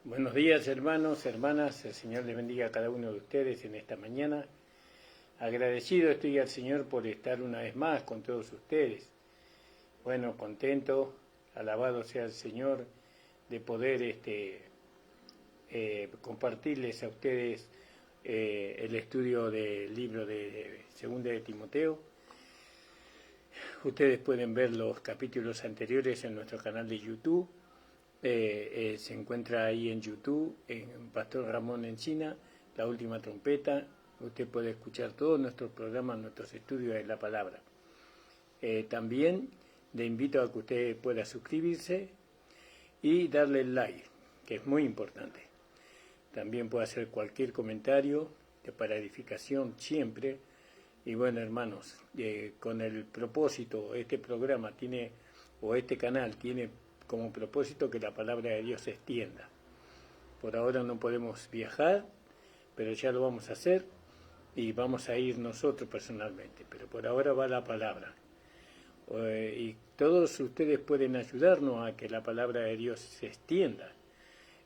Buenos días, hermanos, hermanas. El Señor les bendiga a cada uno de ustedes en esta mañana. Agradecido estoy al Señor por estar una vez más con todos ustedes. Bueno, contento, alabado sea el Señor de poder compartirles a ustedes el estudio del libro de Segunda de Timoteo. Ustedes pueden ver los capítulos anteriores en nuestro canal de YouTube. Se encuentra ahí en YouTube, en Pastor Ramón Encina, La Última Trompeta. Usted puede escuchar todos nuestros programas, nuestros estudios de la palabra. También le invito a que usted pueda suscribirse y darle el like, que es muy importante. También puede hacer cualquier comentario para edificación siempre. Y bueno, hermanos, con el propósito, este programa tiene, o este canal tiene como propósito que la palabra de Dios se extienda. Por ahora no podemos viajar, pero ya lo vamos a hacer y vamos a ir nosotros personalmente. Pero por ahora va la palabra. Y todos ustedes pueden ayudarnos a que la palabra de Dios se extienda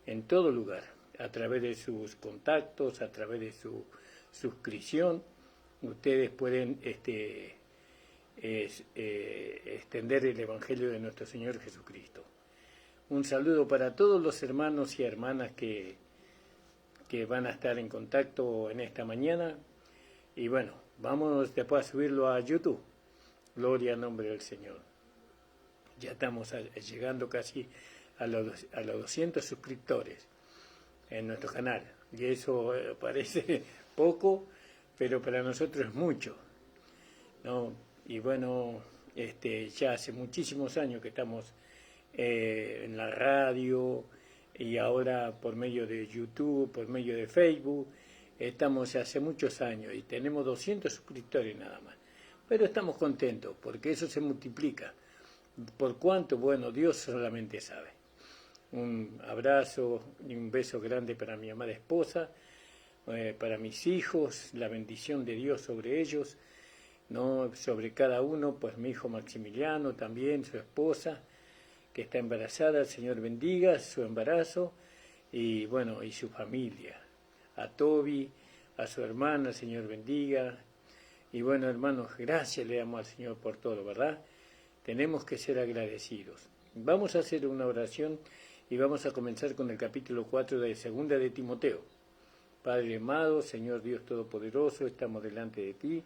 en todo lugar, a través de sus contactos, a través de su suscripción. Ustedes pueden extender el Evangelio de nuestro Señor Jesucristo. Un saludo para todos los hermanos y hermanas que van a estar en contacto en esta mañana. Y bueno, vamos después a subirlo a YouTube. Gloria al nombre del Señor. Ya estamos llegando casi a los 200 suscriptores en nuestro canal. Y eso parece poco, pero para nosotros es mucho, ¿no? Y bueno, ya hace muchísimos años que estamos en la radio y ahora por medio de YouTube, por medio de Facebook, estamos hace muchos años y tenemos 200 suscriptores nada más. Pero estamos contentos porque eso se multiplica. ¿Por cuánto? Bueno, Dios solamente sabe. Un abrazo y un beso grande para mi amada esposa, para mis hijos, la bendición de Dios sobre ellos, ¿no? Sobre cada uno, pues mi hijo Maximiliano también, su esposa, que está embarazada, el Señor bendiga su embarazo, y bueno, y su familia. A Toby, a su hermana, el Señor bendiga. Y bueno, hermanos, gracias le damos al Señor por todo, ¿verdad? Tenemos que ser agradecidos. Vamos a hacer una oración y vamos a comenzar con el capítulo 4 de Segunda de Timoteo. Padre amado, Señor Dios Todopoderoso, estamos delante de ti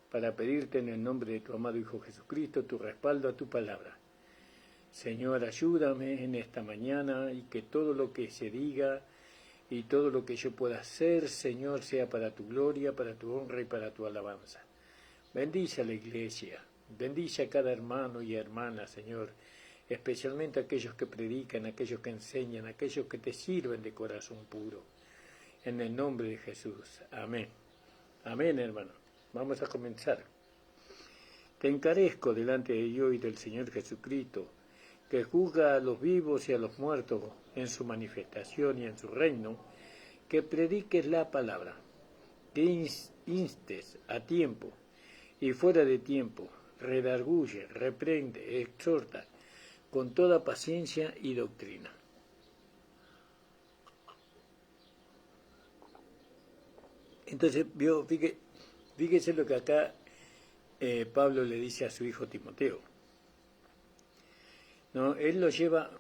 para pedirte en el nombre de tu amado Hijo Jesucristo tu respaldo a tu palabra. Señor, ayúdame en esta mañana y que todo lo que se diga y todo lo que yo pueda hacer, Señor, sea para tu gloria, para tu honra y para tu alabanza. Bendice a la iglesia, bendice a cada hermano y hermana, Señor, especialmente a aquellos que predican, aquellos que enseñan, aquellos que te sirven de corazón puro. En el nombre de Jesús. Amén. Amén, hermano. Vamos a comenzar. Te encarezco delante de Dios y del Señor Jesucristo, que juzga a los vivos y a los muertos en su manifestación y en su reino, que prediques la palabra, que instes a tiempo y fuera de tiempo, redarguye, reprende, exhorta, con toda paciencia y doctrina. Entonces, fíjese lo que acá Pablo le dice a su hijo Timoteo. ¿No? Él lo lleva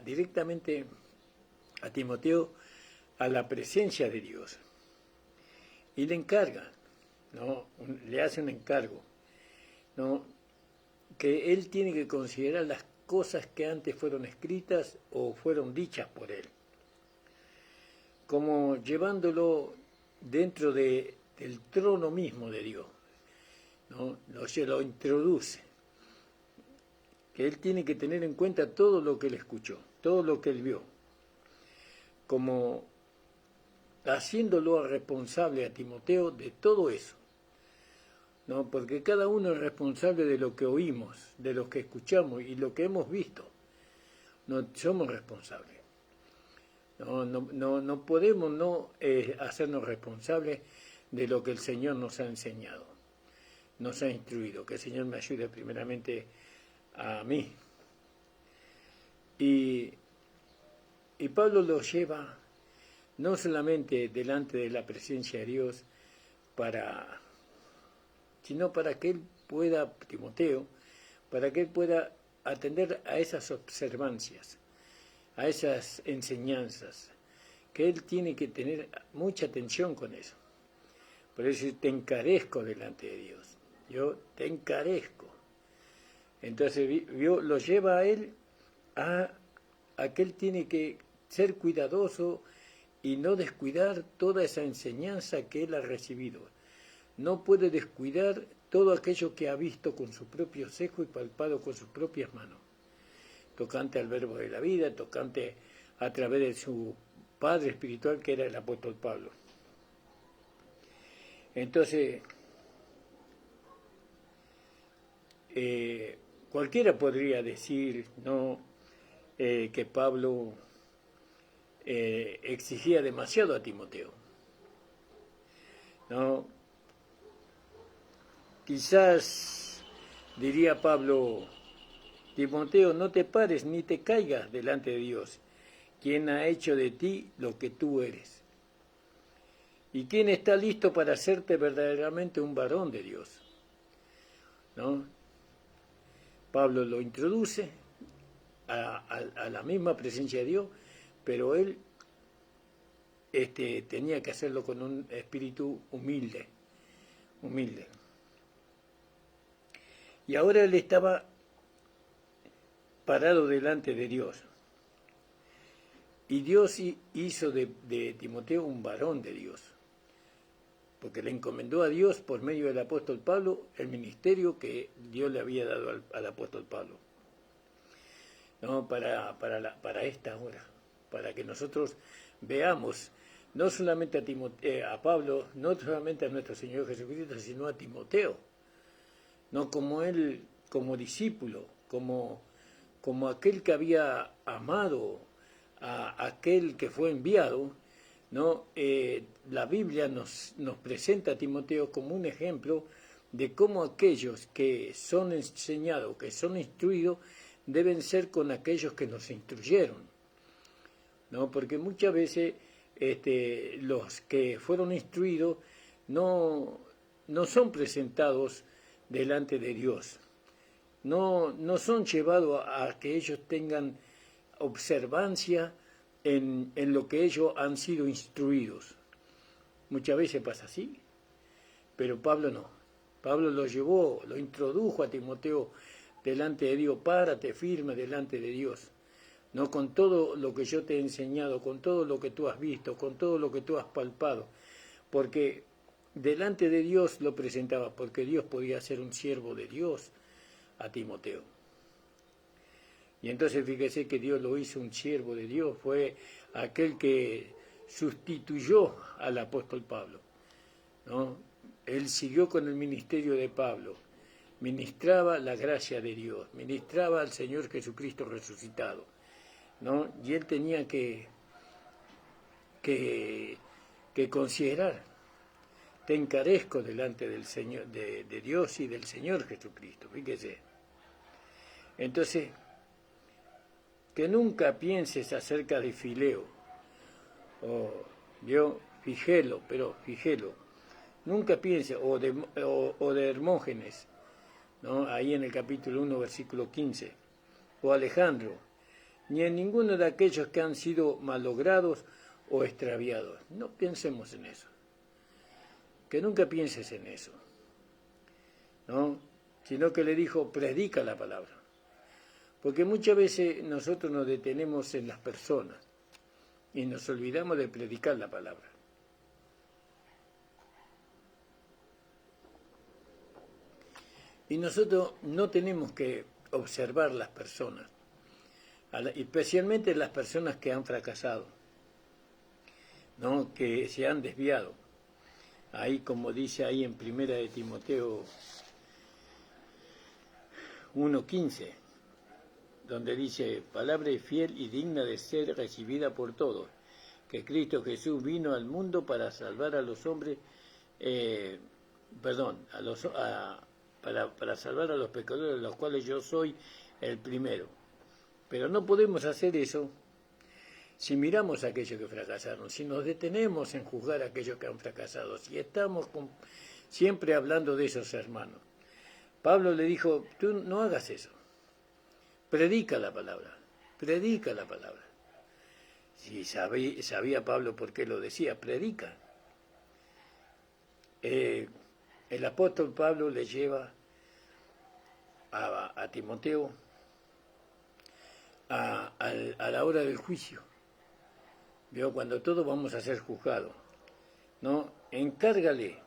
directamente a Timoteo a la presencia de Dios y le encarga, ¿no? Le hace un encargo, ¿no? Que él tiene que considerar las cosas que antes fueron escritas o fueron dichas por él, como llevándolo dentro del trono mismo de Dios, ¿no? Lo introduce. Que él tiene que tener en cuenta todo lo que él escuchó, todo lo que él vio, como haciéndolo responsable a Timoteo de todo eso, ¿no? Porque cada uno es responsable de lo que oímos, de lo que escuchamos y lo que hemos visto. No somos responsables. No podemos no hacernos responsables de lo que el Señor nos ha enseñado, nos ha instruido. Que el Señor me ayude primeramente a mí. Y y Pablo lo lleva no solamente delante de la presencia de Dios, sino para que él pueda, Timoteo, para que él pueda atender a esas observancias, a esas enseñanzas, que él tiene que tener mucha atención con eso. Por eso te encarezco delante de Dios, yo te encarezco. Entonces lo lleva a él a que él tiene que ser cuidadoso y no descuidar toda esa enseñanza que él ha recibido. No puede descuidar todo aquello que ha visto con su propio cejo y palpado con sus propias manos, tocante al verbo de la vida, tocante a través de su padre espiritual, que era el apóstol Pablo. Entonces, cualquiera podría decir, ¿no?, que Pablo exigía demasiado a Timoteo, ¿no? Quizás diría Pablo: Timoteo, no te pares ni te caigas delante de Dios, quien ha hecho de ti lo que tú eres, y quien está listo para hacerte verdaderamente un varón de Dios, ¿no? Pablo lo introduce a la misma presencia de Dios, pero él tenía que hacerlo con un espíritu humilde. Y ahora él estaba parado delante de Dios. Y Dios hizo de Timoteo un varón de Dios, porque le encomendó a Dios por medio del apóstol Pablo el ministerio que Dios le había dado al apóstol Pablo, ¿no? Para esta hora, para que nosotros veamos no solamente a Pablo, no solamente a nuestro Señor Jesucristo, sino a Timoteo, no como él, como discípulo, como aquel que había amado a aquel que fue enviado, ¿no? La Biblia nos presenta a Timoteo como un ejemplo de cómo aquellos que son enseñados, que son instruidos, deben ser con aquellos que nos instruyeron, ¿no? Porque muchas veces los que fueron instruidos no son presentados delante de Dios, no son llevados a que ellos tengan observancia en lo que ellos han sido instruidos. Muchas veces pasa así, pero Pablo no. Pablo lo introdujo a Timoteo delante de Dios: párate firme delante de Dios, no con todo lo que yo te he enseñado, con todo lo que tú has visto, con todo lo que tú has palpado, porque delante de Dios lo presentaba, porque Dios podía ser un siervo de Dios a Timoteo. Y entonces fíjese que Dios lo hizo un siervo de Dios, fue aquel que sustituyó al apóstol Pablo, ¿no? Él siguió con el ministerio de Pablo, ministraba la gracia de Dios, ministraba al Señor Jesucristo resucitado, ¿no? Y él tenía que considerar: te encarezco delante del Señor, de Dios y del Señor Jesucristo, fíjese. Entonces, que nunca pienses acerca de Fileo, Figelo, nunca pienses, o de Hermógenes, ¿no? Ahí en el capítulo 1, versículo 15, o Alejandro, ni en ninguno de aquellos que han sido malogrados o extraviados. No pensemos en eso, que nunca pienses en eso, ¿no? Sino que le dijo: predica la palabra. Porque muchas veces nosotros nos detenemos en las personas y nos olvidamos de predicar la palabra. Y nosotros no tenemos que observar las personas, especialmente las personas que han fracasado, ¿no?, que se han desviado. Ahí, como dice ahí en 1 de Timoteo 1:15, donde dice: palabra fiel y digna de ser recibida por todos, que Cristo Jesús vino al mundo para salvar a los hombres, para salvar a los pecadores, de los cuales yo soy el primero. Pero no podemos hacer eso si miramos a aquellos que fracasaron, si nos detenemos en juzgar a aquellos que han fracasado, si estamos siempre hablando de esos hermanos. Pablo le dijo, tú no hagas eso, predica la palabra, predica la palabra. Si sabía Pablo por qué lo decía, predica. El apóstol Pablo le lleva a Timoteo a la hora del juicio. ¿Vio? Cuando todos vamos a ser juzgados, ¿no? Encárgale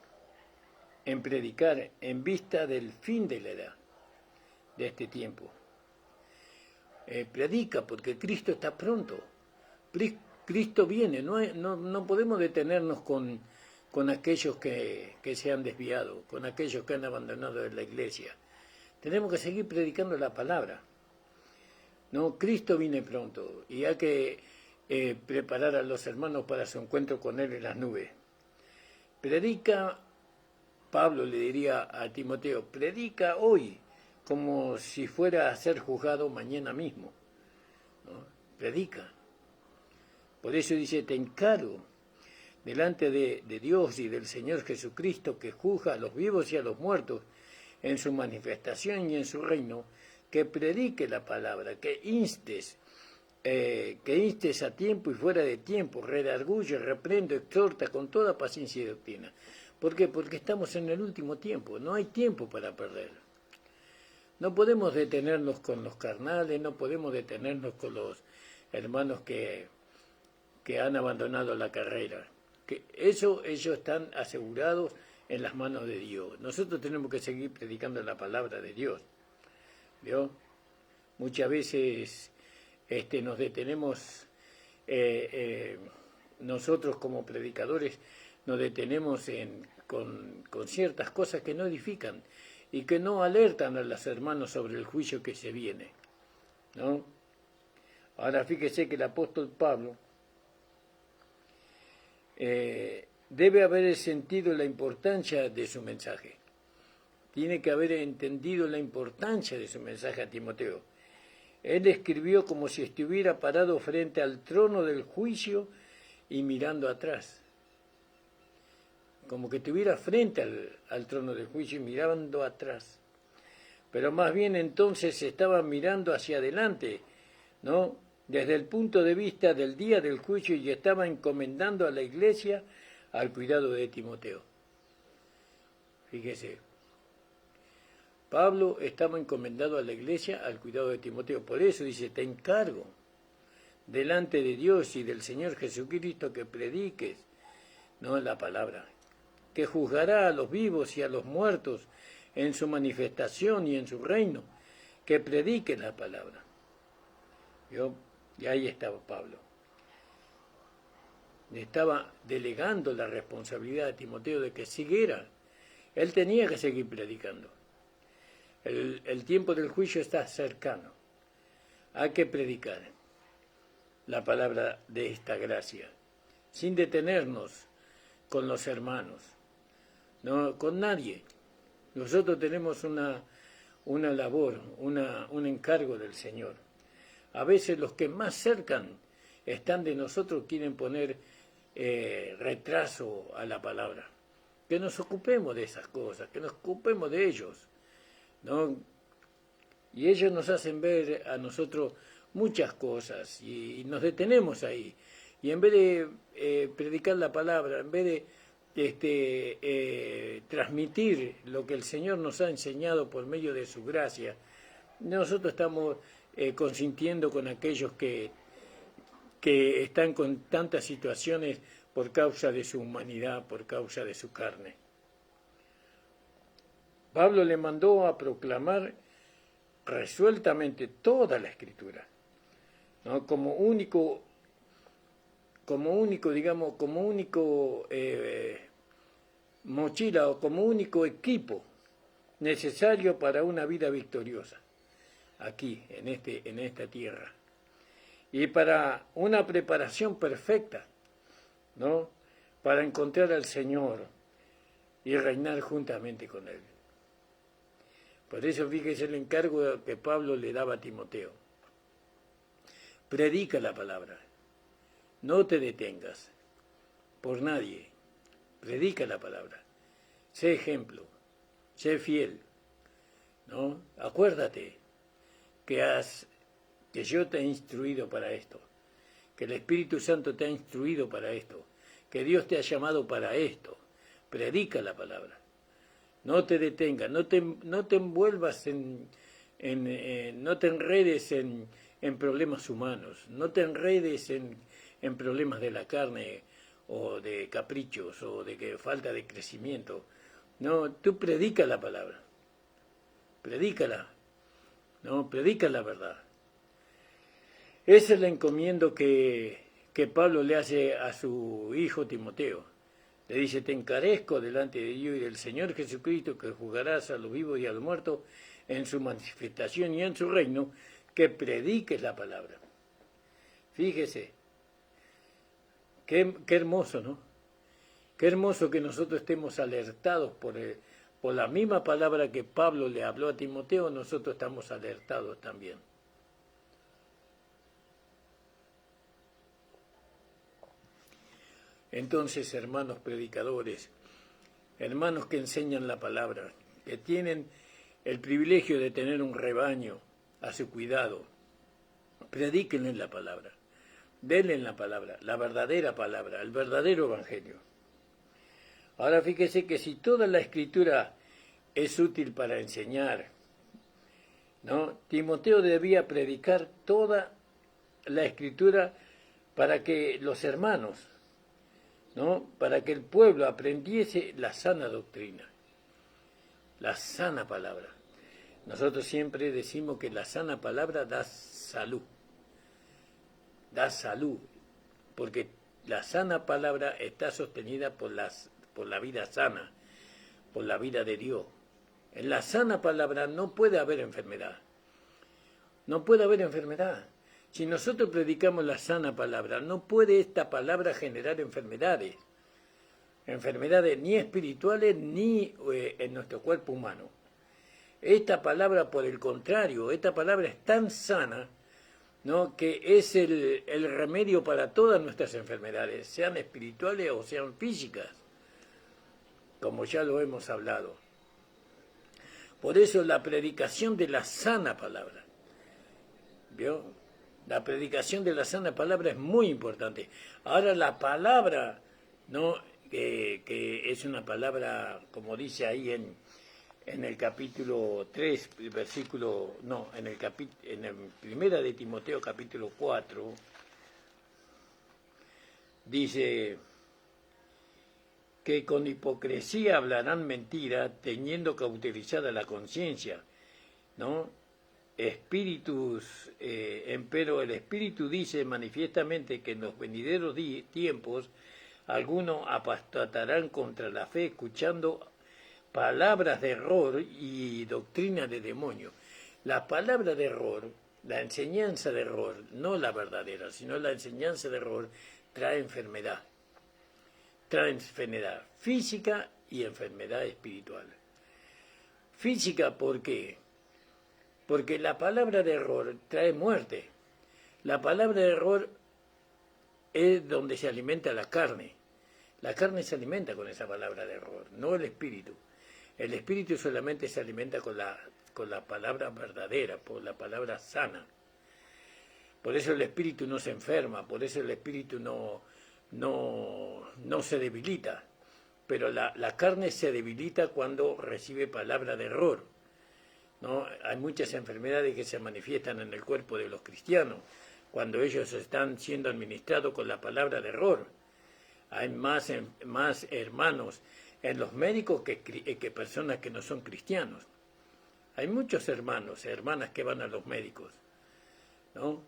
en predicar en vista del fin de la edad, de este tiempo. Predica, porque Cristo está pronto. Cristo viene, no podemos detenernos con aquellos que se han desviado, con aquellos que han abandonado la iglesia. Tenemos que seguir predicando la palabra. No, Cristo viene pronto y hay que preparar a los hermanos para su encuentro con Él en las nubes. Predica, Pablo le diría a Timoteo, predica hoy como si fuera a ser juzgado mañana mismo, ¿no? Predica. Por eso dice, te encargo delante de Dios y del Señor Jesucristo, que juzga a los vivos y a los muertos en su manifestación y en su reino, que predique la palabra, que instes a tiempo y fuera de tiempo, redarguye, reprende, exhorta con toda paciencia y doctrina. ¿Por qué? Porque estamos en el último tiempo, no hay tiempo para perder. No podemos detenernos con los carnales, no podemos detenernos con los hermanos que han abandonado la carrera. Que ellos están asegurados en las manos de Dios. Nosotros tenemos que seguir predicando la palabra de Dios. ¿Vio? Muchas veces nos detenemos, nosotros como predicadores nos detenemos con ciertas cosas que no edifican y que no alertan a los hermanos sobre el juicio que se viene, ¿no? Ahora fíjese que el apóstol Pablo debe haber sentido la importancia de su mensaje. Tiene que haber entendido la importancia de su mensaje a Timoteo. Él escribió como si estuviera parado frente al trono del juicio y mirando atrás. Como que estuviera frente al trono del juicio y mirando atrás. Pero más bien entonces estaba mirando hacia adelante, ¿no? Desde el punto de vista del día del juicio, y estaba encomendando a la iglesia al cuidado de Timoteo. Fíjese, Pablo estaba encomendado a la iglesia al cuidado de Timoteo. Por eso dice, te encargo delante de Dios y del Señor Jesucristo que prediques, no la palabra, que juzgará a los vivos y a los muertos en su manifestación y en su reino, que predique la palabra. Y ahí estaba Pablo. Le estaba delegando la responsabilidad a Timoteo de que siguiera. Él tenía que seguir predicando. El tiempo del juicio está cercano. Hay que predicar la palabra de esta gracia, sin detenernos con los hermanos, no con nadie. Nosotros tenemos una labor, un encargo del Señor. A veces los que más cercan están de nosotros quieren poner retraso a la palabra. Que nos ocupemos de esas cosas, que nos ocupemos de ellos, ¿no? Y ellos nos hacen ver a nosotros muchas cosas y nos detenemos ahí. Y en vez de predicar la palabra, en vez de transmitir lo que el Señor nos ha enseñado por medio de su gracia, nosotros estamos consintiendo con aquellos que están con tantas situaciones por causa de su humanidad, por causa de su carne. Pablo le mandó a proclamar resueltamente toda la Escritura, ¿no? como único mochila o como único equipo necesario para una vida victoriosa aquí, en esta tierra, y para una preparación perfecta, ¿no? Para encontrar al Señor y reinar juntamente con Él. Por eso fíjese el encargo que Pablo le daba a Timoteo. Predica la palabra. no te detengas por nadie, predica la palabra, sé ejemplo, sé fiel, ¿no? Acuérdate que yo te he instruido para esto, que el Espíritu Santo te ha instruido para esto, que Dios te ha llamado para esto. Predica la palabra. No te detengas, no te envuelvas no te enredes en problemas humanos, no te enredes en problemas de la carne o de caprichos o de falta de crecimiento. No, tú predica la palabra, predícala, no, predica la verdad. Esa es la encomienda que Pablo le hace a su hijo Timoteo. Le dice, te encarezco delante de Dios y del Señor Jesucristo, que juzgarás a los vivos y a los muertos en su manifestación y en su reino, que prediques la palabra. Fíjese, qué hermoso, ¿no? Qué hermoso que nosotros estemos alertados por la misma palabra que Pablo le habló a Timoteo, nosotros estamos alertados también. Entonces, hermanos predicadores, hermanos que enseñan la palabra, que tienen el privilegio de tener un rebaño a su cuidado, predíquenle la palabra, denle la palabra, la verdadera palabra, el verdadero evangelio. Ahora fíjese que si toda la escritura es útil para enseñar, ¿no? Timoteo debía predicar toda la escritura para que los hermanos, ¿no? Para que el pueblo aprendiese la sana doctrina, la sana palabra. Nosotros siempre decimos que la sana palabra da salud, porque la sana palabra está sostenida por la vida sana, por la vida de Dios. En la sana palabra no puede haber enfermedad, no puede haber enfermedad. Si nosotros predicamos la sana palabra, no puede esta palabra generar enfermedades ni espirituales ni en nuestro cuerpo humano. Esta palabra, por el contrario, esta palabra es tan sana, ¿no?, que es el remedio para todas nuestras enfermedades, sean espirituales o sean físicas, como ya lo hemos hablado. Por eso la predicación de la sana palabra, ¿vio? La predicación de la sana palabra es muy importante. Ahora la palabra, ¿no?, que es una palabra, como dice ahí en el capítulo 3, versículo, no, en el primera de Timoteo capítulo 4, dice que con hipocresía hablarán mentira, teniendo cauterizada la conciencia, ¿no? Empero el Espíritu dice manifiestamente que en los venideros tiempos algunos apostatarán contra la fe, escuchando palabras de error y doctrina de demonio. La palabra de error, la enseñanza de error, no la verdadera, sino la enseñanza de error, trae enfermedad física y enfermedad espiritual. Física, ¿por qué? Porque la palabra de error trae muerte. La palabra de error es donde se alimenta la carne. La carne se alimenta con esa palabra de error, no el espíritu. El espíritu solamente se alimenta con la palabra verdadera, por la palabra sana. Por eso el espíritu no se enferma, por eso el espíritu no se debilita. Pero la carne se debilita cuando recibe palabra de error, ¿no? Hay muchas enfermedades que se manifiestan en el cuerpo de los cristianos cuando ellos están siendo administrados con la palabra de error. Hay más hermanos en los médicos que personas que no son cristianos. Hay muchos hermanas que van a los médicos, ¿no?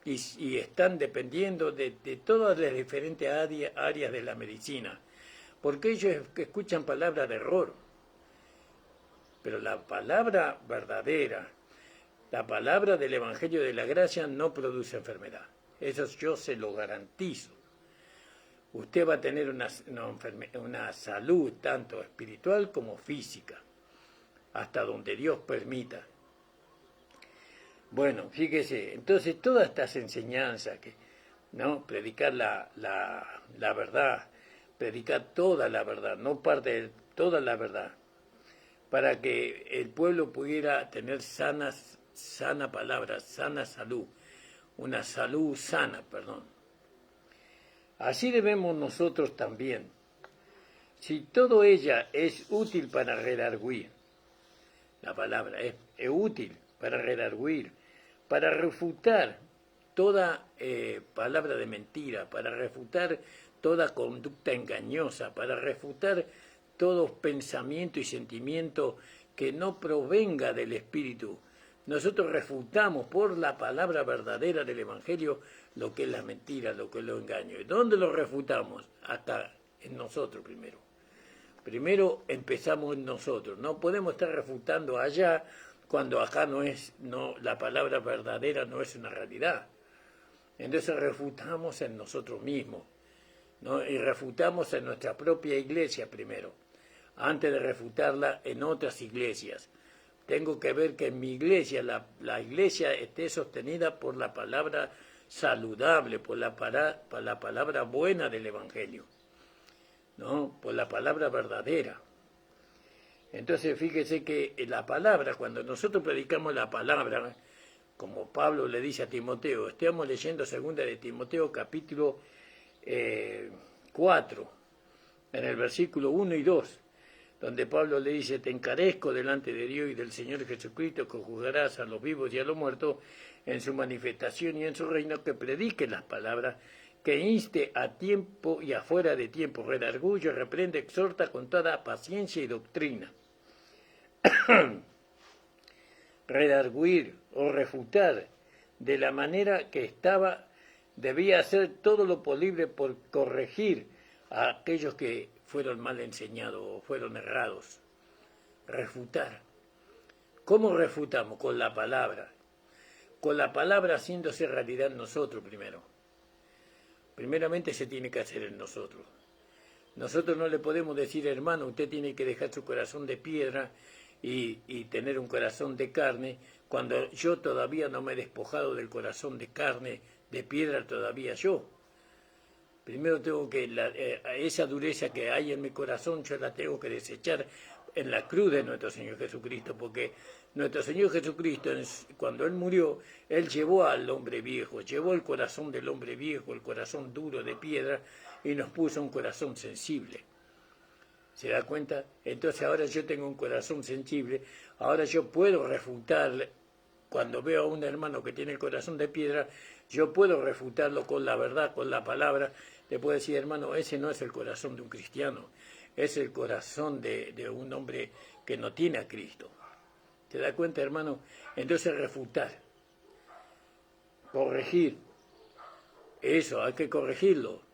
Y están dependiendo de todas las diferentes áreas de la medicina, porque ellos escuchan palabras de error. Pero la palabra verdadera, la palabra del Evangelio de la Gracia no produce enfermedad. Eso yo se lo garantizo. Usted va a tener una salud tanto espiritual como física, hasta donde Dios permita. Bueno, fíjese, entonces todas estas enseñanzas ¿no? Predicar la verdad, predicar toda la verdad, no parte de toda la verdad, para que el pueblo pudiera tener sana palabra, sana salud, una salud sana, perdón. Así debemos nosotros también. Si todo ella es útil para redarguir, la palabra es útil para redarguir, para refutar toda palabra de mentira, para refutar toda conducta engañosa, para refutar todo pensamiento y sentimiento que no provenga del Espíritu. Nosotros refutamos por la palabra verdadera del Evangelio lo que es la mentira, lo que es lo engaño. ¿Y dónde lo refutamos? Acá, en nosotros primero. Primero empezamos en nosotros. No podemos estar refutando allá cuando acá la palabra verdadera no es una realidad. Entonces refutamos en nosotros mismos, ¿no? Y refutamos en nuestra propia iglesia primero, antes de refutarla en otras iglesias. Tengo que ver que en mi iglesia, la iglesia esté sostenida por la palabra saludable, por la palabra buena del Evangelio, ¿no? Por la palabra verdadera. Entonces fíjese que la palabra, cuando nosotros predicamos la palabra, como Pablo le dice a Timoteo, estamos leyendo 2 de Timoteo capítulo 4, en el versículo 1 y 2, donde Pablo le dice, te encarezco delante de Dios y del Señor Jesucristo, que juzgarás a los vivos y a los muertos en su manifestación y en su reino, que predique las palabras, que inste a tiempo y afuera de tiempo, redarguye, reprende, exhorta con toda paciencia y doctrina. Redarguir o refutar de la manera que estaba, debía hacer todo lo posible por corregir a aquellos que fueron mal enseñados o fueron errados. Refutar. ¿Cómo refutamos? Con la palabra. Con la palabra haciéndose realidad en nosotros primero. Primeramente se tiene que hacer en nosotros. Nosotros no le podemos decir, hermano, usted tiene que dejar su corazón de piedra y tener un corazón de carne, cuando yo todavía no me he despojado del corazón de carne, de piedra todavía yo. Primero tengo que, esa dureza que hay en mi corazón, yo la tengo que desechar en la cruz de nuestro Señor Jesucristo, porque nuestro Señor Jesucristo, cuando Él murió, Él llevó al hombre viejo, llevó el corazón del hombre viejo, el corazón duro de piedra, y nos puso un corazón sensible. ¿Se da cuenta? Entonces ahora yo tengo un corazón sensible, ahora yo puedo refutar, cuando veo a un hermano que tiene el corazón de piedra, yo puedo refutarlo con la verdad, con la palabra. Le puedo decir, hermano, ese no es el corazón de un cristiano, es el corazón de un hombre que no tiene a Cristo. ¿Se da cuenta, hermano? Entonces refutar, corregir, eso hay que corregirlo.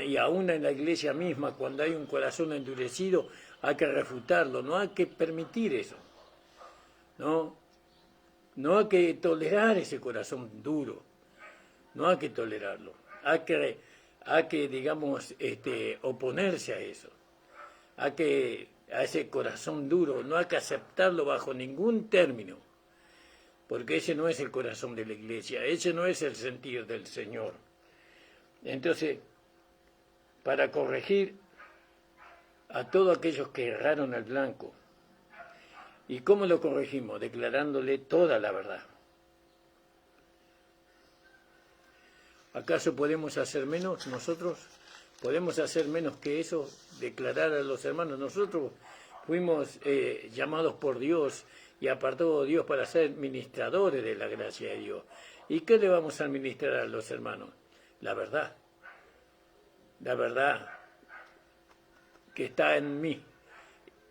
Y aún en la iglesia misma, cuando hay un corazón endurecido, hay que refutarlo, no hay que permitir eso, no hay que tolerar ese corazón duro, no hay que tolerarlo, hay que digamos, oponerse a eso, a ese corazón duro, no hay que aceptarlo bajo ningún término, porque ese no es el corazón de la iglesia, ese no es el sentir del Señor. Entonces, para corregir a todos aquellos que erraron al blanco. ¿Y cómo lo corregimos? Declarándole toda la verdad. ¿Acaso podemos hacer menos nosotros? ¿Podemos hacer menos que eso? Declarar a los hermanos. Nosotros fuimos llamados por Dios y apartados Dios para ser ministradores de la gracia de Dios. ¿Y qué le vamos a administrar a los hermanos? La verdad. La verdad que está en mí.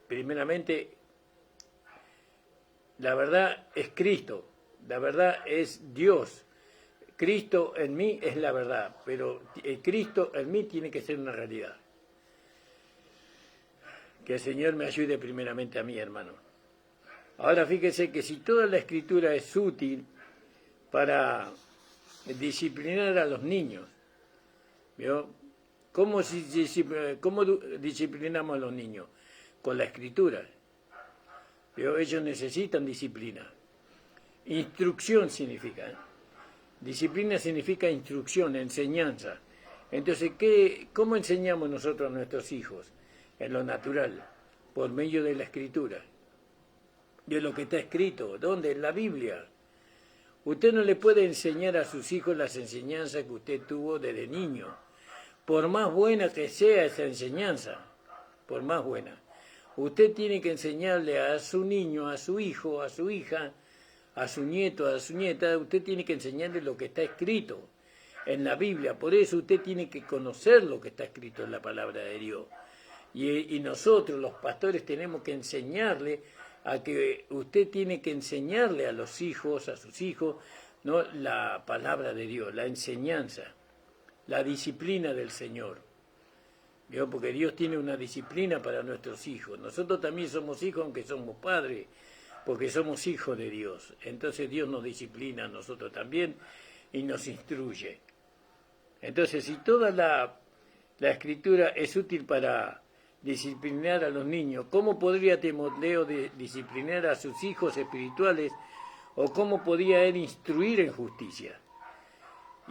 Primeramente, la verdad es Cristo, la verdad es Dios. Cristo en mí es la verdad, pero Cristo en mí tiene que ser una realidad. Que el Señor me ayude primeramente a mí, hermano. Ahora fíjese que si toda la Escritura es útil para disciplinar a los niños, ¿vio? ¿Cómo disciplinamos a los niños? Con la Escritura. ¿Vio? Ellos necesitan disciplina. Instrucción significa. Disciplina significa instrucción, enseñanza. Entonces, ¿cómo enseñamos nosotros a nuestros hijos? En lo natural, por medio de la Escritura, de lo que está escrito. ¿Dónde? En la Biblia. Usted no le puede enseñar a sus hijos las enseñanzas que usted tuvo desde niño, por más buena que sea esa enseñanza, por más buena. Usted tiene que enseñarle a su niño, a su hijo, a su hija, a su nieto, a su nieta, usted tiene que enseñarle lo que está escrito en la Biblia. Por eso usted tiene que conocer lo que está escrito en la palabra de Dios. Y nosotros, los pastores, tenemos que enseñarle a que usted tiene que enseñarle a los hijos, a sus hijos, ¿no?, la palabra de Dios, la enseñanza, la disciplina del Señor. ¿Vio? Porque Dios tiene una disciplina para nuestros hijos. Nosotros también somos hijos, aunque somos padres, porque somos hijos de Dios. Entonces Dios nos disciplina a nosotros también y nos instruye. Entonces, si toda la Escritura es útil para disciplinar a los niños, ¿cómo podría Timoteo disciplinar a sus hijos espirituales o cómo podía él instruir en justicia?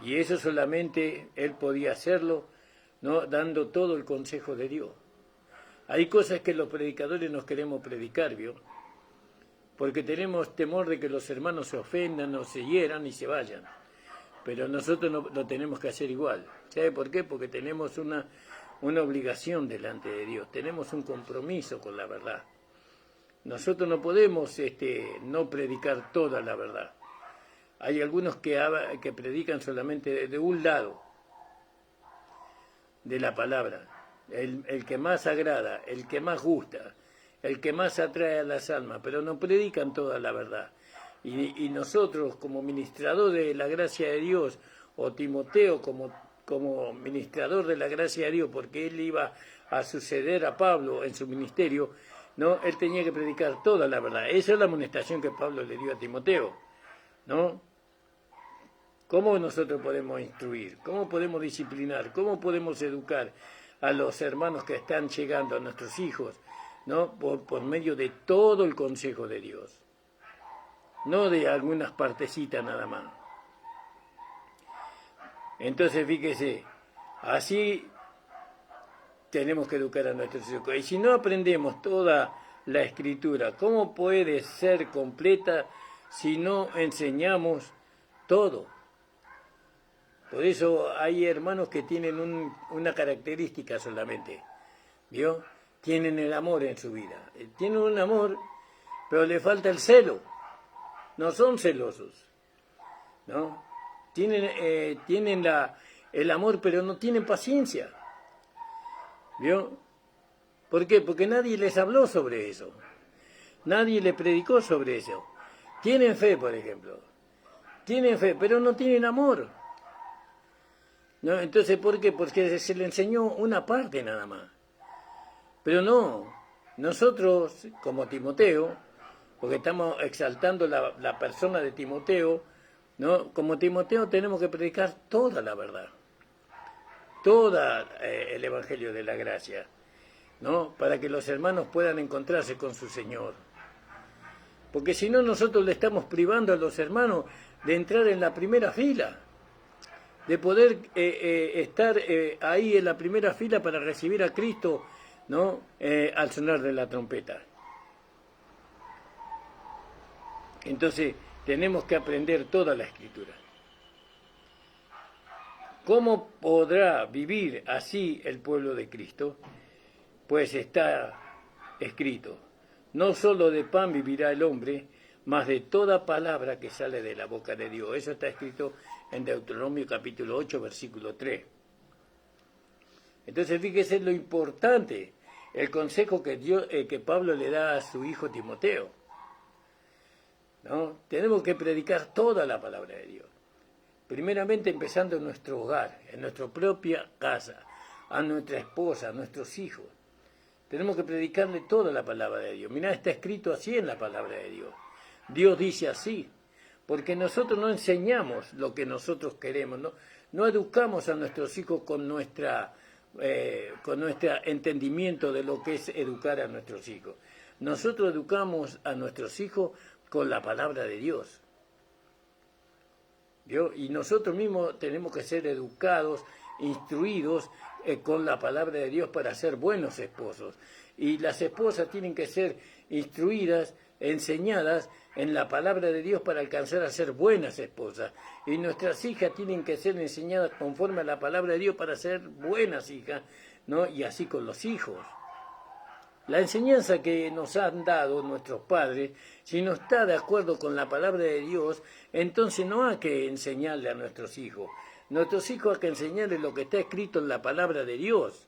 Y eso solamente él podía hacerlo, ¿no?, dando todo el consejo de Dios. Hay cosas que los predicadores nos queremos predicar, ¿vio? Porque tenemos temor de que los hermanos se ofendan o se hieran y se vayan. Pero nosotros no, lo tenemos que hacer igual. ¿Sabe por qué? Porque tenemos una obligación delante de Dios, tenemos un compromiso con la verdad. Nosotros no podemos no predicar toda la verdad. Hay algunos que predican solamente de un lado de la palabra, el que más agrada, el que más gusta, el que más atrae a las almas, pero no predican toda la verdad. Y nosotros, como ministrador de la gracia de Dios, o Timoteo como ministrador de la gracia de Dios, porque él iba a suceder a Pablo en su ministerio, ¿no?, él tenía que predicar toda la verdad. Esa es la amonestación que Pablo le dio a Timoteo, ¿no? ¿Cómo nosotros podemos instruir? ¿Cómo podemos disciplinar? ¿Cómo podemos educar a los hermanos que están llegando, a nuestros hijos, ¿no?, por medio de todo el consejo de Dios, no de algunas partecitas nada más? Entonces, fíjese, así tenemos que educar a nuestros hijos. Y si no aprendemos toda la Escritura, ¿cómo puede ser completa si no enseñamos todo? Por eso hay hermanos que tienen una característica solamente, ¿vio? Tienen el amor en su vida. Tienen un amor, pero le falta el celo. No son celosos, ¿no? Tienen el amor, pero no tienen paciencia, ¿vio? ¿Por qué? Porque nadie les habló sobre eso. Nadie les predicó sobre eso. Tienen fe, por ejemplo. Tienen fe, pero no tienen amor, ¿no? Entonces, ¿por qué? Porque se le enseñó una parte nada más. Pero no, nosotros, como Timoteo, porque estamos exaltando la persona de Timoteo, ¿no?, como Timoteo tenemos que predicar toda la verdad, toda el Evangelio de la gracia, ¿no?, para que los hermanos puedan encontrarse con su Señor. Porque si no, nosotros le estamos privando a los hermanos de entrar en la primera fila, de poder estar ahí en la primera fila para recibir a Cristo, ¿no?, al sonar de la trompeta. Entonces, tenemos que aprender toda la Escritura. ¿Cómo podrá vivir así el pueblo de Cristo? Pues está escrito: no solo de pan vivirá el hombre, mas de toda palabra que sale de la boca de Dios. Eso está escrito en Deuteronomio capítulo 8, versículo 3. Entonces, fíjese lo importante, el consejo que Pablo le da a su hijo Timoteo, ¿no? Tenemos que predicar toda la palabra de Dios. Primeramente empezando en nuestro hogar, en nuestra propia casa, a nuestra esposa, a nuestros hijos. Tenemos que predicarle toda la palabra de Dios. Mirá, está escrito así en la palabra de Dios. Dios dice así, porque nosotros no enseñamos lo que nosotros queremos, no educamos a nuestros hijos con nuestro entendimiento de lo que es educar a nuestros hijos. Nosotros educamos a nuestros hijos con la palabra de Dios. ¿vio? Y nosotros mismos tenemos que ser educados, instruidos con la palabra de Dios para ser buenos esposos. Y las esposas tienen que ser instruidas, enseñadas en la palabra de Dios para alcanzar a ser buenas esposas. Y nuestras hijas tienen que ser enseñadas conforme a la palabra de Dios para ser buenas hijas, ¿no? Y así con los hijos. La enseñanza que nos han dado nuestros padres, si no está de acuerdo con la palabra de Dios, entonces no hay que enseñarle a nuestros hijos. Nuestros hijos hay que enseñarles lo que está escrito en la palabra de Dios.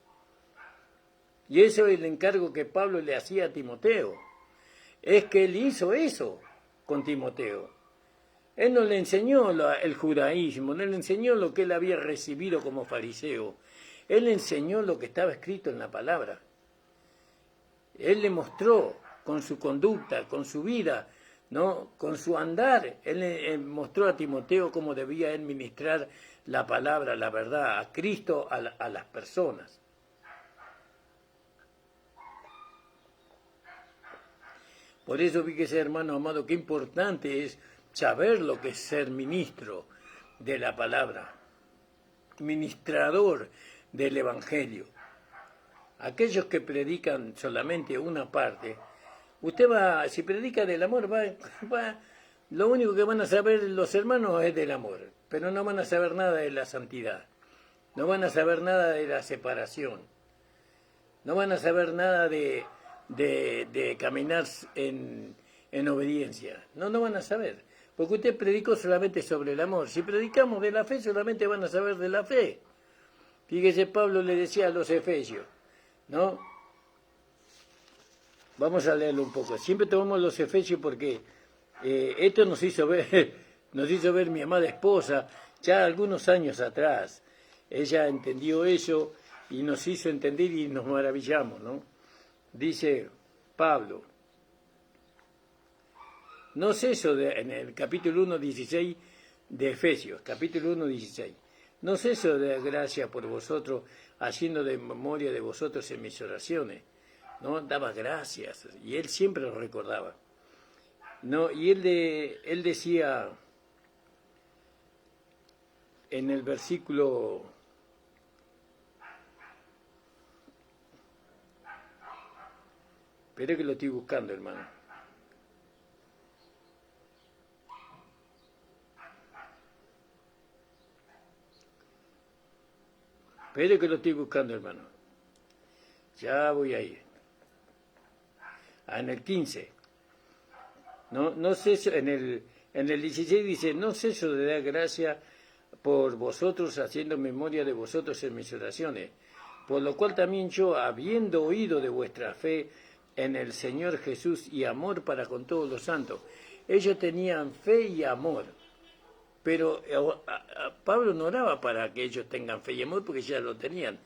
Y eso es el encargo que Pablo le hacía a Timoteo. Es que él hizo eso con Timoteo. Él no le enseñó el judaísmo, no le enseñó lo que él había recibido como fariseo. Él le enseñó lo que estaba escrito en la palabra. Él le mostró con su conducta, con su vida, ¿no? Con su andar. Él le mostró a Timoteo cómo debía él ministrar la palabra, la verdad, a Cristo, a las personas. Por eso, fíjese, hermano amado, qué importante es saber lo que es ser ministro de la palabra, ministrador del Evangelio. Aquellos que predican solamente una parte, usted va, si predica del amor, lo único que van a saber los hermanos es del amor, pero no van a saber nada de la santidad, no van a saber nada de la separación, no van a saber nada de caminar en obediencia, no van a saber, porque usted predicó solamente sobre el amor. Si predicamos de la fe, solamente van a saber de la fe. Fíjese, Pablo le decía a los efesios, ¿no? Vamos a leerlo un poco. Siempre tomamos los Efesios porque esto nos hizo ver mi amada esposa ya algunos años atrás. Ella entendió eso y nos hizo entender y nos maravillamos, ¿no? Dice Pablo, no ceso en el capítulo 1:16 de Efesios, capítulo 1:16. No ceso de gracia por vosotros, haciendo de memoria de vosotros en mis oraciones. ¿No? Daba gracias, y él siempre lo recordaba. ¿No? Y él decía en el versículo 'pero que lo estoy buscando, hermano. Pero que lo estoy buscando, hermano. Ya voy a ir. En el 15. No ceso, en el 16 dice, no ceso de dar gracia por vosotros, haciendo memoria de vosotros en mis oraciones. Por lo cual también yo, habiendo oído de vuestra fe en el Señor Jesús y amor para con todos los santos. Ellos tenían fe y amor. Pero Pablo no oraba para que ellos tengan fe y amor porque ya lo tenían.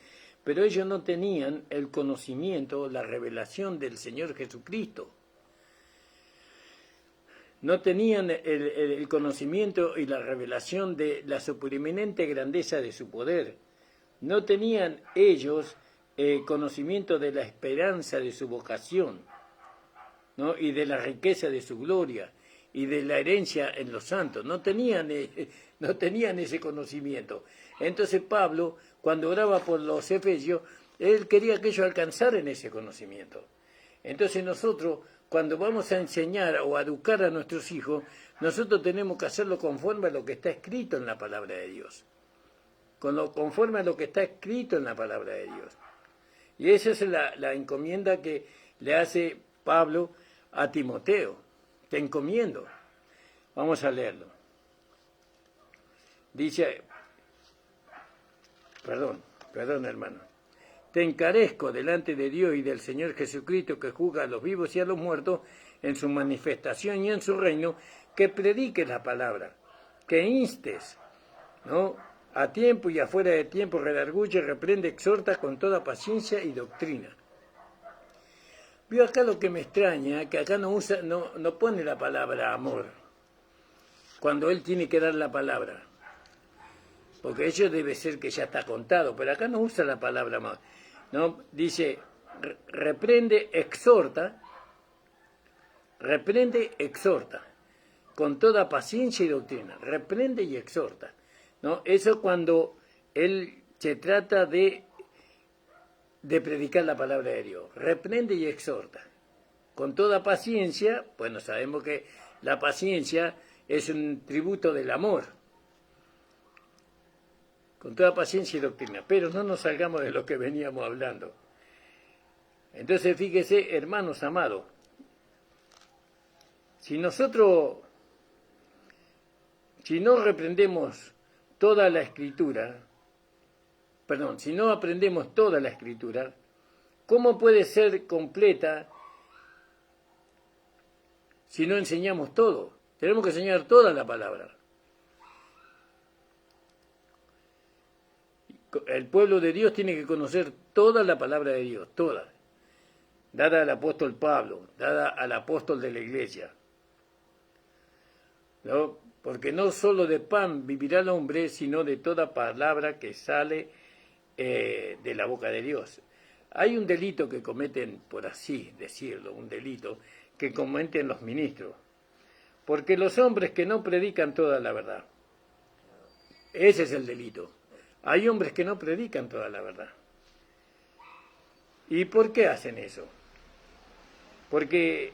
Pero ellos no tenían el conocimiento, la revelación del Señor Jesucristo. No tenían el conocimiento y la revelación de la supereminente grandeza de su poder. No tenían ellos conocimiento de la esperanza de su vocación, ¿no? Y de la riqueza de su gloria y de la herencia en los santos. No tenían ese conocimiento. Entonces Pablo, cuando oraba por los efesios, él quería que ellos alcanzaran ese conocimiento. Entonces nosotros, cuando vamos a enseñar o a educar a nuestros hijos, nosotros tenemos que hacerlo conforme a lo que está escrito en la palabra de Dios. Conforme a lo que está escrito en la palabra de Dios. Y esa es la encomienda que le hace Pablo a Timoteo. Te encomiendo. Vamos a leerlo. Dice, perdón hermano. Te encarezco delante de Dios y del Señor Jesucristo, que juzga a los vivos y a los muertos en su manifestación y en su reino, que prediques la palabra, que instes, ¿no? A tiempo y afuera de tiempo, redarguye, reprende, exhorta con toda paciencia y doctrina. Vio acá lo que me extraña, que acá no pone la palabra amor, cuando él tiene que dar la palabra. Porque eso debe ser que ya está contado, pero acá no usa la palabra amor. ¿No? Dice, reprende, exhorta. con toda paciencia y doctrina, reprende y exhorta, ¿no? Eso cuando él se trata de predicar la palabra de Dios, reprende y exhorta. Con toda paciencia, bueno, sabemos que la paciencia es un tributo del amor. Con toda paciencia y doctrina, pero no nos salgamos de lo que veníamos hablando. Entonces, fíjese, hermanos amados, si no reprendemos toda la Escritura, si no aprendemos toda la Escritura, ¿cómo puede ser completa si no enseñamos todo? Tenemos que enseñar toda la palabra. El pueblo de Dios tiene que conocer toda la palabra de Dios, toda, dada al apóstol Pablo, dada al apóstol de la iglesia, ¿no? Porque no solo de pan vivirá el hombre, sino de toda palabra que sale de la boca de Dios. Hay un delito que cometen, por así decirlo, un delito que cometen los ministros, porque los hombres que no predican toda la verdad, ese es el delito. Hay hombres que no predican toda la verdad. ¿Y por qué hacen eso? Porque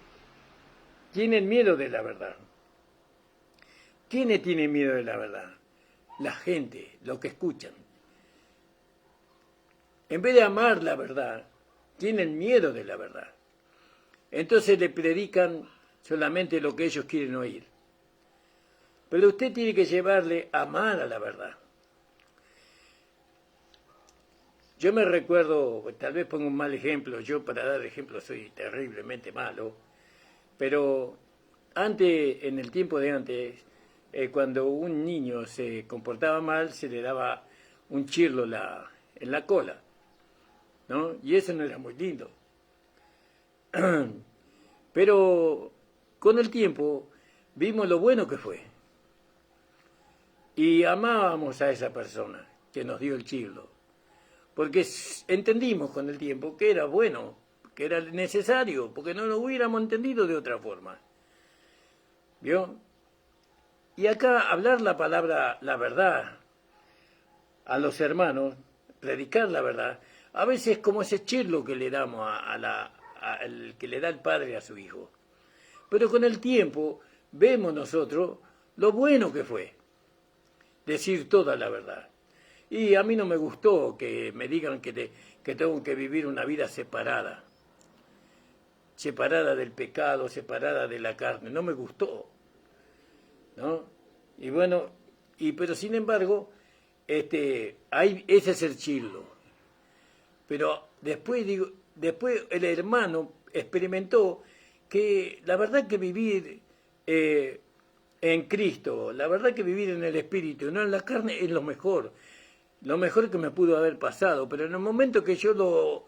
tienen miedo de la verdad. ¿Quiénes tienen miedo de la verdad? La gente, los que escuchan. En vez de amar la verdad, tienen miedo de la verdad. Entonces le predican solamente lo que ellos quieren oír. Pero usted tiene que llevarle a amar a la verdad. Yo me recuerdo, tal vez pongo un mal ejemplo, yo para dar ejemplo soy terriblemente malo, pero antes, en el tiempo de antes, cuando un niño se comportaba mal, se le daba un chirlo en la cola, ¿no? Y eso no era muy lindo. Pero con el tiempo vimos lo bueno que fue. Y amábamos a esa persona que nos dio el chirlo. Porque entendimos con el tiempo que era bueno, que era necesario, porque no lo hubiéramos entendido de otra forma. ¿Vio? Y acá hablar la palabra, la verdad, a los hermanos, predicar la verdad, a veces es como ese chirlo que le damos al que le da el padre a su hijo. Pero con el tiempo vemos nosotros lo bueno que fue decir toda la verdad. Y a mí no me gustó que me digan que tengo que vivir una vida separada del pecado, separada de la carne. No me gustó, ¿no? Y bueno, pero sin embargo, ese es el chirlo. Pero después el hermano experimentó que la verdad que vivir en Cristo, la verdad que vivir en el Espíritu, no en la carne, es lo mejor que me pudo haber pasado. Pero en el momento que yo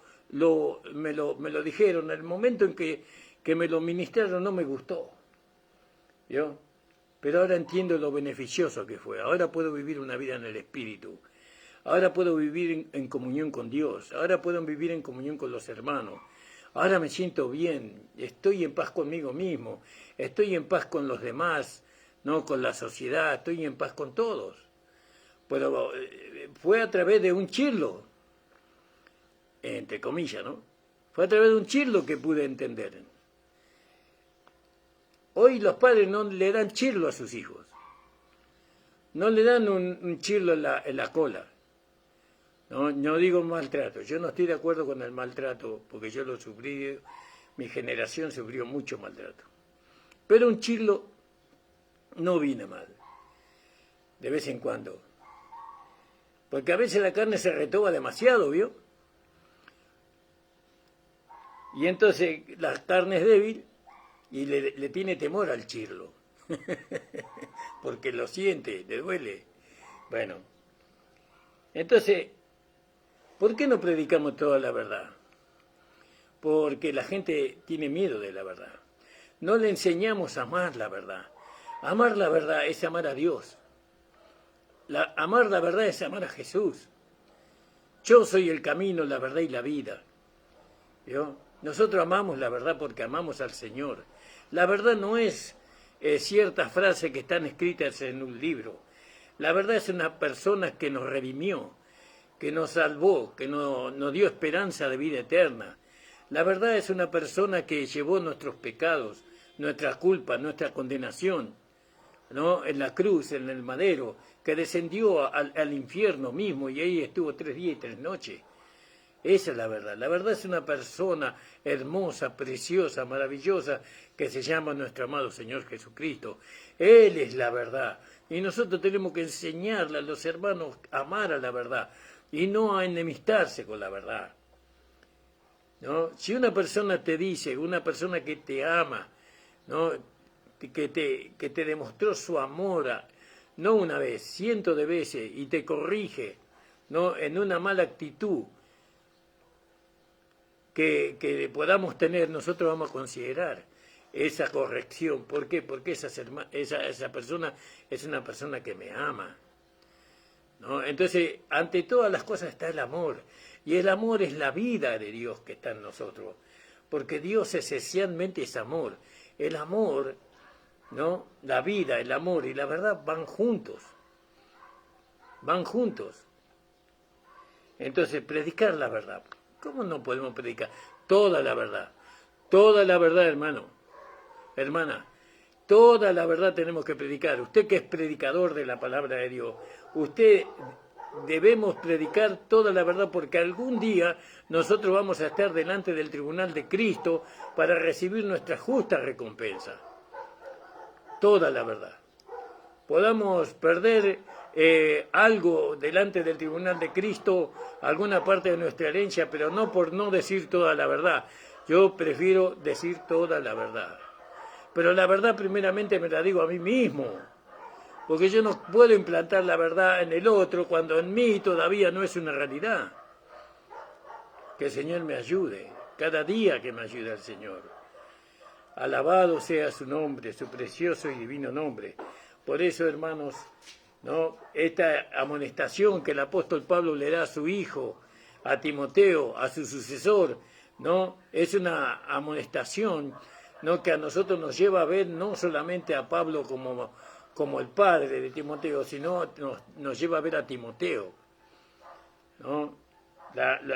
me lo dijeron, en el momento en que me lo ministraron, no me gustó, ¿vio? Pero ahora entiendo lo beneficioso que fue. Ahora puedo vivir una vida en el Espíritu. Ahora puedo vivir en comunión con Dios. Ahora puedo vivir en comunión con los hermanos. Ahora me siento bien. Estoy en paz conmigo mismo. Estoy en paz con los demás, no con la sociedad. Estoy en paz con todos. Pero fue a través de un chirlo, entre comillas, ¿no? Fue a través de un chirlo que pude entender. Hoy los padres no le dan chirlo a sus hijos. No le dan un chirlo en la cola. No digo maltrato. Yo no estoy de acuerdo con el maltrato, porque yo lo sufrí, mi generación sufrió mucho maltrato. Pero un chirlo no viene mal, de vez en cuando. Porque a veces la carne se retoba demasiado, ¿vio? Y entonces la carne es débil y le tiene temor al chirlo. Porque lo siente, le duele. Bueno, entonces, ¿por qué no predicamos toda la verdad? Porque la gente tiene miedo de la verdad. No le enseñamos a amar la verdad. Amar la verdad es amar a Dios. Amar la verdad es amar a Jesús. Yo soy el camino, la verdad y la vida. ¿Vio? Nosotros amamos la verdad porque amamos al Señor. La verdad no es ciertas frases que están escritas en un libro. La verdad es una persona que nos redimió, que nos salvó, que nos dio esperanza de vida eterna. La verdad es una persona que llevó nuestros pecados, nuestra culpa, nuestra condenación, ¿no? En la cruz, en el madero, que descendió al infierno mismo y ahí estuvo 3 días y 3 noches. Esa es la verdad. La verdad es una persona hermosa, preciosa, maravillosa, que se llama nuestro amado Señor Jesucristo. Él es la verdad. Y nosotros tenemos que enseñarle a los hermanos a amar a la verdad y no a enemistarse con la verdad, ¿no? Si una persona te dice, una persona que te ama, ¿no? que te demostró su amor, no una vez, cientos de veces, y te corrige, ¿no? En una mala actitud que podamos tener, nosotros vamos a considerar esa corrección. ¿Por qué? Porque esa persona es una persona que me ama, ¿no? Entonces, ante todas las cosas está el amor, y el amor es la vida de Dios que está en nosotros, porque Dios esencialmente es amor. El amor, ¿no? La vida, el amor y la verdad van juntos, van juntos. Entonces, predicar la verdad. ¿Cómo no podemos predicar? Toda la verdad, hermano, hermana, toda la verdad tenemos que predicar. Usted que es predicador de la palabra de Dios, usted debemos predicar toda la verdad, porque algún día nosotros vamos a estar delante del tribunal de Cristo para recibir nuestra justa recompensa. Toda la verdad. Podamos perder algo delante del tribunal de Cristo, alguna parte de nuestra herencia, pero no por no decir toda la verdad. Yo prefiero decir toda la verdad. Pero la verdad primeramente me la digo a mí mismo, porque yo no puedo implantar la verdad en el otro cuando en mí todavía no es una realidad. Que el Señor me ayude, cada día que me ayude el Señor. Alabado sea su nombre, su precioso y divino nombre. Por eso, hermanos, ¿no? Esta amonestación que el apóstol Pablo le da a su hijo, a Timoteo, a su sucesor, ¿no? Es una amonestación, ¿no? Que a nosotros nos lleva a ver no solamente a Pablo como el padre de Timoteo, sino nos lleva a ver a Timoteo, ¿no?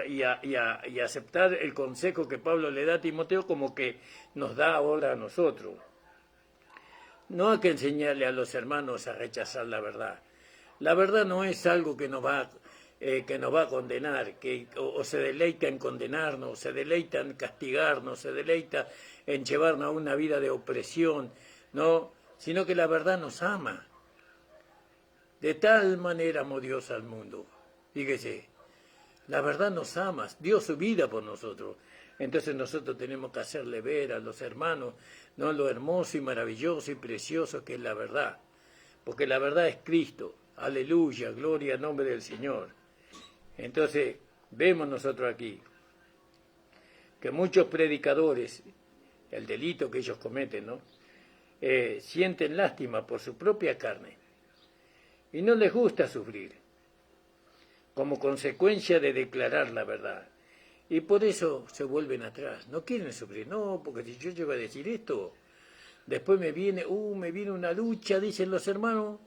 Y aceptar el consejo que Pablo le da a Timoteo como que nos da ahora a nosotros. No hay que enseñarle a los hermanos a rechazar la verdad. La verdad no es algo que nos va a condenar, o se deleita en condenarnos, se deleita en castigarnos, se deleita en llevarnos a una vida de opresión, no, sino que la verdad nos ama. De tal manera amó Dios al mundo. Fíjese, la verdad nos ama, dio su vida por nosotros. Entonces nosotros tenemos que hacerle ver a los hermanos, ¿no?, lo hermoso y maravilloso y precioso que es la verdad. Porque la verdad es Cristo. Aleluya, gloria al nombre del Señor. Entonces, vemos nosotros aquí que muchos predicadores, el delito que ellos cometen, ¿no?, sienten lástima por su propia carne y no les gusta sufrir como consecuencia de declarar la verdad. Y por eso se vuelven atrás, no quieren sufrir. No, porque si yo llego a decir esto, después me viene una lucha, dicen los hermanos,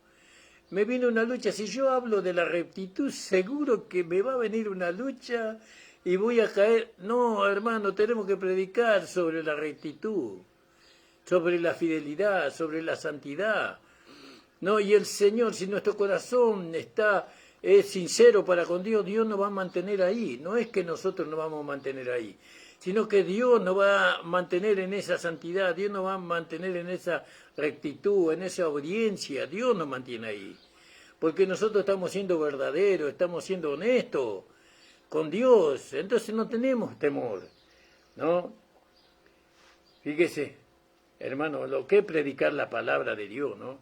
me viene una lucha. Si yo hablo de la rectitud, seguro que me va a venir una lucha y voy a caer. No, hermano, tenemos que predicar sobre la rectitud, sobre la fidelidad, sobre la santidad. No, y el Señor, si nuestro corazón es sincero para con Dios, Dios nos va a mantener ahí. No es que nosotros nos vamos a mantener ahí, sino que Dios nos va a mantener en esa santidad, Dios nos va a mantener en esa rectitud, en esa obediencia. Dios nos mantiene ahí, porque nosotros estamos siendo verdaderos, estamos siendo honestos con Dios. Entonces no tenemos temor, ¿no? Fíjese, hermano, lo que es predicar la palabra de Dios, ¿no?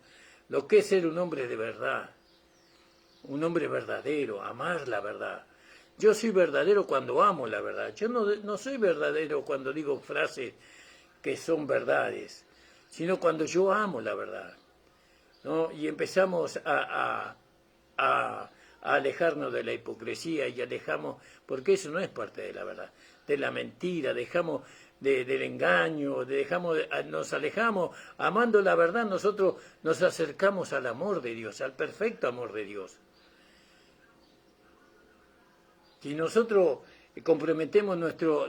Lo que es ser un hombre de verdad. Un hombre verdadero, amar la verdad. Yo soy verdadero cuando amo la verdad. Yo no soy verdadero cuando digo frases que son verdades, sino cuando yo amo la verdad, ¿no? Y empezamos a a alejarnos de la hipocresía y alejamos, porque eso no es parte de la verdad, de la mentira, dejamos del engaño, nos alejamos, amando la verdad, nosotros nos acercamos al amor de Dios, al perfecto amor de Dios. Si nosotros comprometemos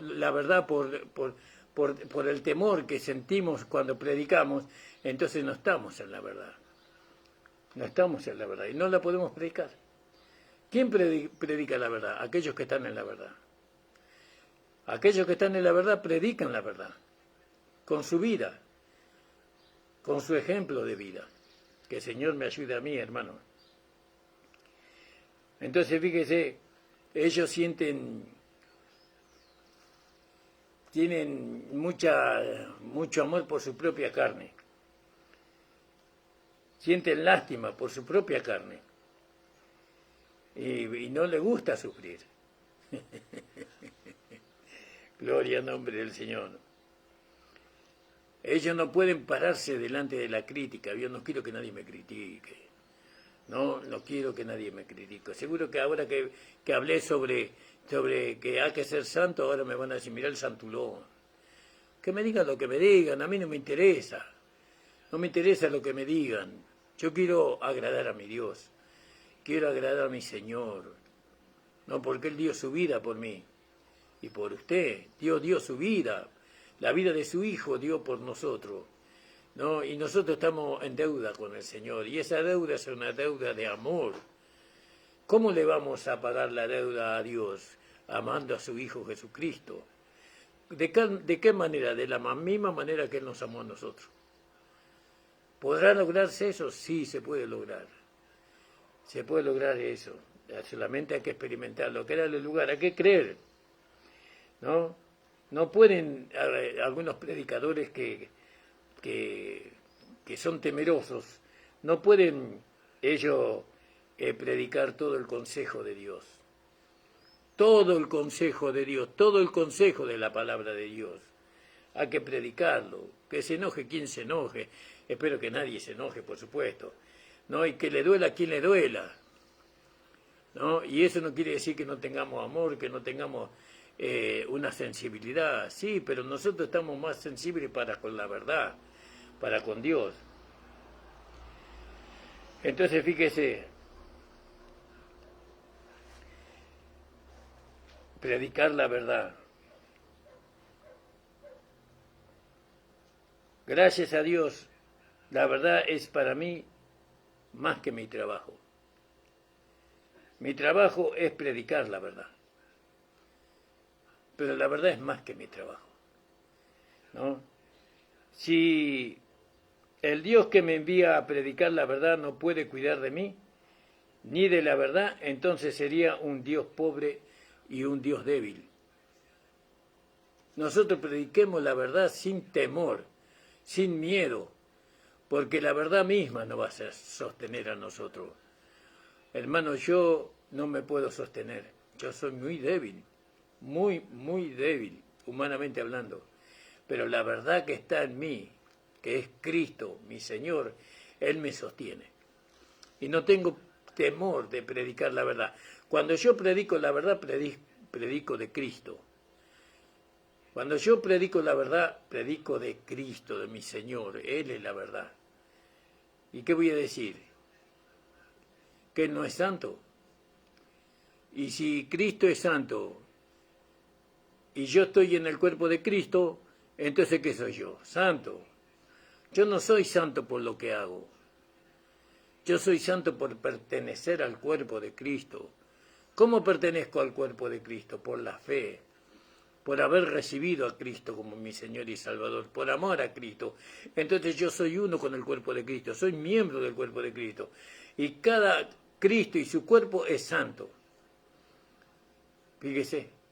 la verdad por el temor que sentimos cuando predicamos, entonces no estamos en la verdad. No estamos en la verdad y no la podemos predicar. ¿Quién predica la verdad? Aquellos que están en la verdad. Aquellos que están en la verdad predican la verdad, con su vida, con su ejemplo de vida. Que el Señor me ayude a mí, hermano. Entonces, fíjese, ellos tienen mucho amor por su propia carne. Sienten lástima por su propia carne. Y no les gusta sufrir. Gloria al nombre del Señor. Ellos no pueden pararse delante de la crítica. Yo no quiero que nadie me critique. No quiero que nadie me critique. Seguro que ahora que hablé sobre que hay que ser santo, ahora me van a decir, mirá el santulón. Que me digan lo que me digan, a mí no me interesa. No me interesa lo que me digan. Yo quiero agradar a mi Dios. Quiero agradar a mi Señor. No, porque Él dio su vida por mí. Y por usted, Dios dio su vida, la vida de su Hijo dio por nosotros, ¿no? Y nosotros estamos en deuda con el Señor, y esa deuda es una deuda de amor. ¿Cómo le vamos a pagar la deuda a Dios? Amando a su Hijo Jesucristo. ¿De qué manera? De la misma manera que Él nos amó a nosotros. ¿Podrá lograrse eso? Sí, se puede lograr. Se puede lograr eso. Solamente hay que experimentarlo, que era el lugar, hay que creer. No pueden algunos predicadores que son temerosos, no pueden ellos predicar todo el consejo de Dios. Todo el consejo de Dios, todo el consejo de la palabra de Dios. Hay que predicarlo, que se enoje quien se enoje. Espero que nadie se enoje, por supuesto. ¿No? Y que le duela a quien le duela. ¿No? Y eso no quiere decir que no tengamos amor, que no tengamos una sensibilidad, sí, pero nosotros estamos más sensibles para con la verdad, para con Dios. Entonces, fíjese, predicar la verdad. Gracias a Dios, la verdad es para mí más que mi trabajo. Mi trabajo es predicar la verdad. Pero la verdad es más que mi trabajo, ¿no? Si el Dios que me envía a predicar la verdad no puede cuidar de mí, ni de la verdad, entonces sería un Dios pobre y un Dios débil. Nosotros prediquemos la verdad sin temor, sin miedo, porque la verdad misma nos va a sostener a nosotros. Hermano, yo no me puedo sostener, yo soy muy débil. Muy débil, humanamente hablando, pero la verdad que está en mí, que es Cristo, mi Señor, Él me sostiene. Y no tengo temor de predicar la verdad. Cuando yo predico la verdad, predico de Cristo. Cuando yo predico la verdad, predico de Cristo, de mi Señor, Él es la verdad. ¿Y qué voy a decir? Que Él no es santo. Y si Cristo es santo, y yo estoy en el cuerpo de Cristo, entonces ¿qué soy yo? Santo. Yo no soy santo por lo que hago. Yo soy santo por pertenecer al cuerpo de Cristo. ¿Cómo pertenezco al cuerpo de Cristo? Por la fe, por haber recibido a Cristo como mi Señor y Salvador, por amor a Cristo. Entonces yo soy uno con el cuerpo de Cristo, soy miembro del cuerpo de Cristo. Y cada Cristo y su cuerpo es santo. Fíjese.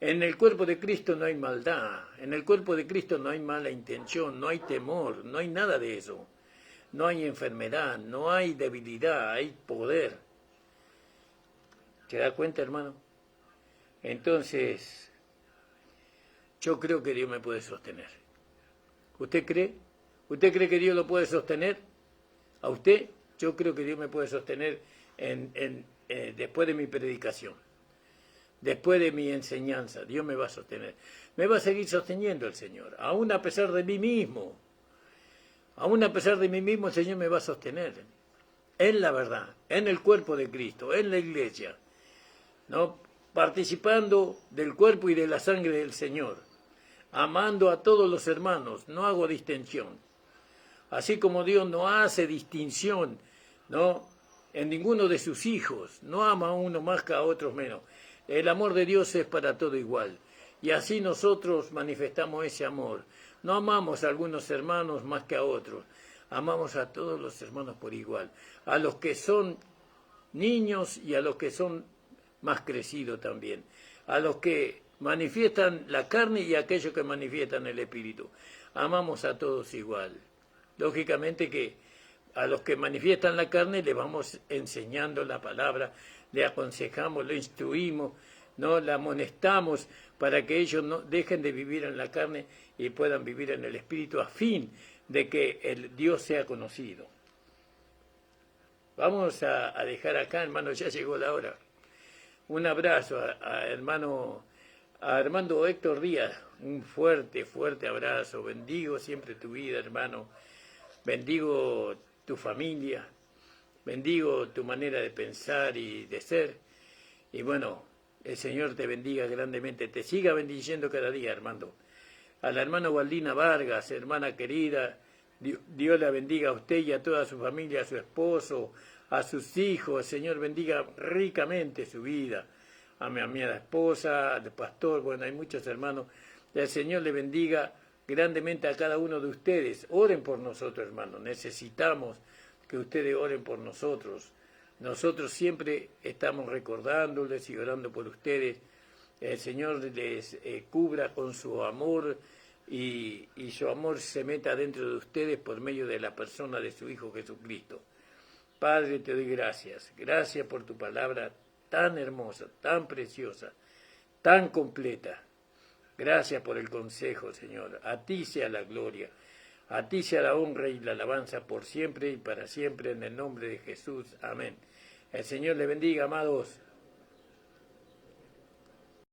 En el cuerpo de Cristo no hay maldad, en el cuerpo de Cristo no hay mala intención, no hay temor, no hay nada de eso. No hay enfermedad, no hay debilidad, hay poder. ¿Se da cuenta, hermano? Entonces, yo creo que Dios me puede sostener. ¿Usted cree? ¿Usted cree que Dios lo puede sostener? ¿A usted? Yo creo que Dios me puede sostener en después de mi predicación, después de mi enseñanza, Dios me va a sostener. Me va a seguir sosteniendo el Señor, aún a pesar de mí mismo. Aún a pesar de mí mismo, el Señor me va a sostener. En la verdad, en el cuerpo de Cristo, en la iglesia, ¿no? Participando del cuerpo y de la sangre del Señor, amando a todos los hermanos, no hago distinción. Así como Dios no hace distinción, ¿no?, en ninguno de sus hijos, no ama a uno más que a otros menos. El amor de Dios es para todo igual. Y así nosotros manifestamos ese amor. No amamos a algunos hermanos más que a otros. Amamos a todos los hermanos por igual. A los que son niños y a los que son más crecidos también. A los que manifiestan la carne y a aquellos que manifiestan el espíritu. Amamos a todos igual. Lógicamente que a los que manifiestan la carne le vamos enseñando la palabra, le aconsejamos, le instruimos, no le amonestamos para que ellos no dejen de vivir en la carne y puedan vivir en el espíritu a fin de que el Dios sea conocido. Vamos a dejar acá, hermano, ya llegó la hora. Un abrazo a Armando Héctor Díaz, un fuerte, fuerte abrazo. Bendigo siempre tu vida, hermano. Bendigo tu familia, bendigo tu manera de pensar y de ser. Y bueno, el Señor te bendiga grandemente, te siga bendiciendo cada día, Armando. A la hermana Waldina Vargas, hermana querida, Dios la bendiga a usted y a toda su familia, a su esposo, a sus hijos. El Señor bendiga ricamente su vida. A mi amada esposa, al pastor, bueno, hay muchos hermanos. El Señor le bendiga grandemente a cada uno de ustedes. Oren por nosotros, hermanos. Necesitamos que ustedes oren por nosotros. Nosotros siempre estamos recordándoles y orando por ustedes. El Señor les cubra con su amor y su amor se meta dentro de ustedes por medio de la persona de su Hijo Jesucristo. Padre, te doy gracias. Gracias por tu palabra tan hermosa, tan preciosa, tan completa. Gracias por el consejo, Señor. A ti sea la gloria, a ti sea la honra y la alabanza por siempre y para siempre, en el nombre de Jesús. Amén. El Señor le bendiga, amados.